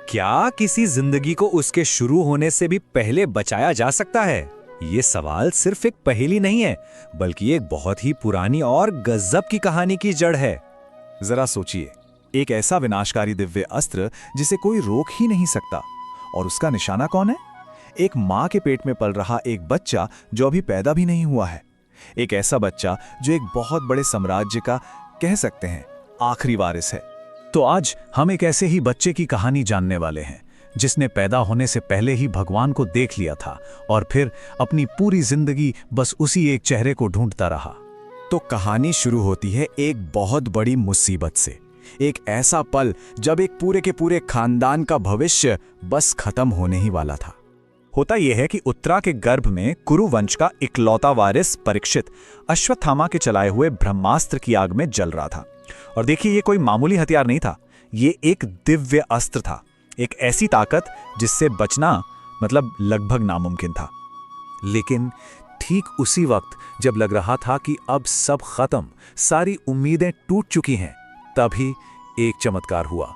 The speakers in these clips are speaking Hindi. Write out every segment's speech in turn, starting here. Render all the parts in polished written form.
क्या किसी जिंदगी को उसके शुरू होने से भी पहले बचाया जा सकता है? ये सवाल सिर्फ एक पहेली नहीं है, बल्कि एक बहुत ही पुरानी और गजब की कहानी की जड़ है। जरा सोचिए, एक ऐसा विनाशकारी दिव्य अस्त्र जिसे कोई रोक ही नहीं सकता, और उसका निशाना कौन है? एक माँ के पेट में पल रहा एक बच्चा जो अभी पैदा भी नहीं हुआ है। एक ऐसा बच्चा जो एक बहुत बड़े साम्राज्य का, कह सकते हैं, आखिरी वारिस है। तो आज हम एक ऐसे ही बच्चे की कहानी जानने वाले हैं जिसने पैदा होने से पहले ही भगवान को देख लिया था और फिर अपनी पूरी जिंदगी बस उसी एक चेहरे को ढूंढता रहा। तो कहानी शुरू होती है एक बहुत बड़ी मुसीबत से, एक ऐसा पल जब एक पूरे के पूरे खानदान का भविष्य बस खत्म होने ही वाला था। होता यह है कि उत्तरा के गर्भ में कुरु वंश का इकलौता वारिस परीक्षित अश्वत्थामा के चलाए हुए ब्रह्मास्त्र की आग में जल रहा था। और देखिए, ये कोई मामूली हथियार नहीं था, ये एक दिव्य अस्त्र था, एक ऐसी ताकत जिससे बचना मतलब लगभग नामुमकिन था। लेकिन ठीक उसी वक्त जब लग रहा था कि अब सब खत्म, सारी उम्मीदें टूट चुकी हैं, तभी एक चमत्कार हुआ।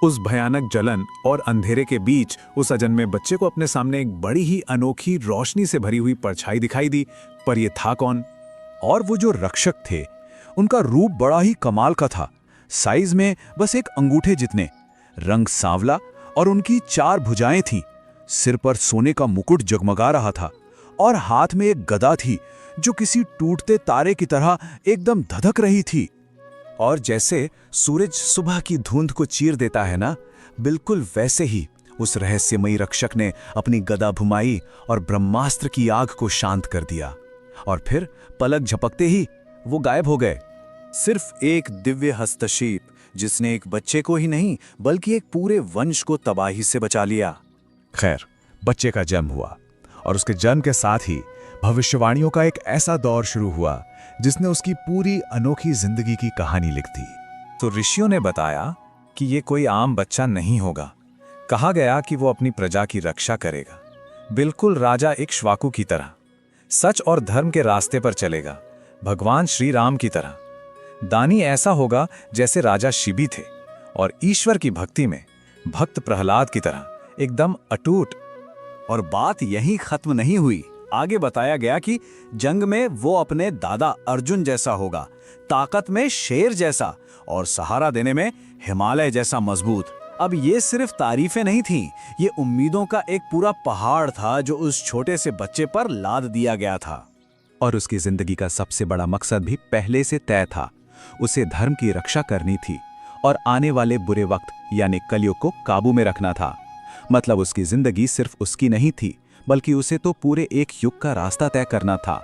उस भयानक जलन और अंधेरे के बीच उस अजन्मे बच्चे को अपने सामने एक बड़ी ही अनोखी रोशनी से भरी हुई परछाई दिखाई दी। पर यह था कौन? और वो जो रक्षक थे, उनका रूप बड़ा ही कमाल का था। साइज में बस एक अंगूठे जितने, रंग सांवला, और उनकी 4 भुजाएं थीं। सिर पर सोने का मुकुट जगमगा रहा था और हाथ में एक गदा थी जो किसी टूटते तारे की तरह एकदम धधक रही थी। और जैसे सूरज सुबह की धुंध को चीर देता है ना, बिल्कुल वैसे ही उस रहस्यमयी रक्षक ने अपनी गदा घुमाई और ब्रह्मास्त्र की आग को शांत कर दिया। और फिर पलक झपकते ही वो गायब हो गए। सिर्फ एक दिव्य हस्तक्षेप जिसने एक बच्चे को ही नहीं बल्कि एक पूरे वंश को तबाही से बचा लिया। खैर, बच्चे का जन्म हुआ और उसके जन्म के साथ ही भविष्यवाणियों का एक ऐसा दौर शुरू हुआ जिसने उसकी पूरी अनोखी जिंदगी की कहानी लिख दी। तो ऋषियों ने बताया कि ये कोई आम बच्चा नहीं होगा। कहा गया कि वो अपनी प्रजा की रक्षा करेगा, बिल्कुल राजा इक्ष्वाकु की तरह, सच और धर्म के रास्ते पर चलेगा, भगवान श्री राम की तरह। दानी ऐसा होगा जैसे राजा शिबी थे, और ईश्वर की भक्ति में भक्त प्रहलाद की तरह एकदम अटूट। और बात यहीं खत्म नहीं हुई। आगे बताया गया कि जंग में वो अपने दादा अर्जुन जैसा होगा, ताकत में शेर जैसा और सहारा देने में हिमालय जैसा मजबूत। अब ये सिर्फ तारीफें नहीं थीं, ये उम्मीदों का एक पूरा पहाड़ था जो उस छोटे से बच्चे पर लाद दिया गया था। और उसकी जिंदगी का सबसे बड़ा मकसद भी पहले से तय था। उसे धर्म की रक्षा करनी थी और आने वाले बुरे वक्त यानी कलयुग को काबू में रखना था। मतलब उसकी जिंदगी सिर्फ उसकी नहीं थी, बल्कि उसे तो पूरे एक युग का रास्ता तय करना था।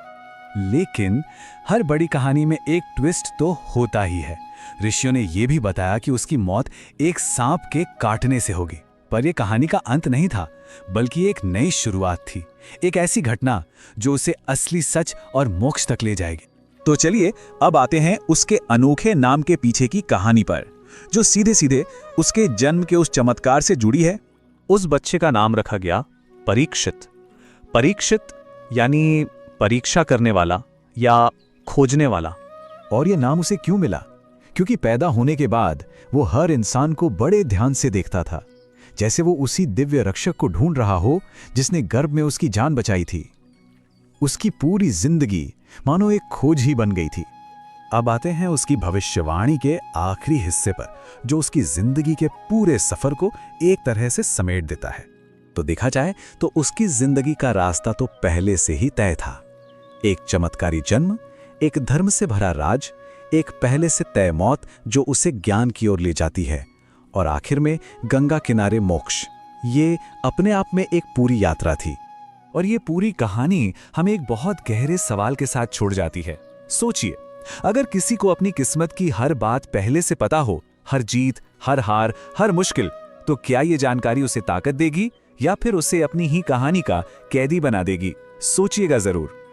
लेकिन हर बड़ी कहानी में एक ट्विस्ट तो होता ही है। ऋषियों ने यह भी बताया कि उसकी मौत एक सांप के काटने से होगी। पर यह कहानी का अंत नहीं था, बल्कि एक नई शुरुआत थी, एक ऐसी घटना जो उसे असली सच और मोक्ष तक ले जाएगी। तो चलिए अब आते हैं उसके अनोखे नाम के पीछे की कहानी पर, जो सीधे सीधे उसके जन्म के उस चमत्कार से जुड़ी है। उस बच्चे का नाम रखा गया परीक्षित। परीक्षित यानी परीक्षा करने वाला या खोजने वाला। और यह नाम उसे क्यों मिला? क्योंकि पैदा होने के बाद वो हर इंसान को बड़े ध्यान से देखता था, जैसे वो उसी दिव्य रक्षक को ढूंढ रहा हो जिसने गर्भ में उसकी जान बचाई थी। उसकी पूरी जिंदगी मानो एक खोज ही बन गई थी। अब आते हैं उसकी भविष्यवाणी के आखिरी हिस्से पर, जो उसकी जिंदगी के पूरे सफर को एक तरह से समेट देता है। तो देखा जाए तो उसकी जिंदगी का रास्ता तो पहले से ही तय था। एक चमत्कारी जन्म, एक धर्म से भरा राज, एक पहले से तय मौत जो उसे ज्ञान की ओर ले जाती है, और आखिर में गंगा किनारे मोक्ष। ये अपने आप में एक पूरी यात्रा थी। और ये पूरी कहानी हमें एक बहुत गहरे सवाल के साथ छोड़ जाती है। सोचिए, अगर किसी को अपनी किस्मत की हर बात पहले से पता हो, हर जीत, हर हार, हर मुश्किल, तो क्या ये जानकारी उसे ताकत देगी या फिर उसे अपनी ही कहानी का कैदी बना देगी? सोचिएगा जरूर।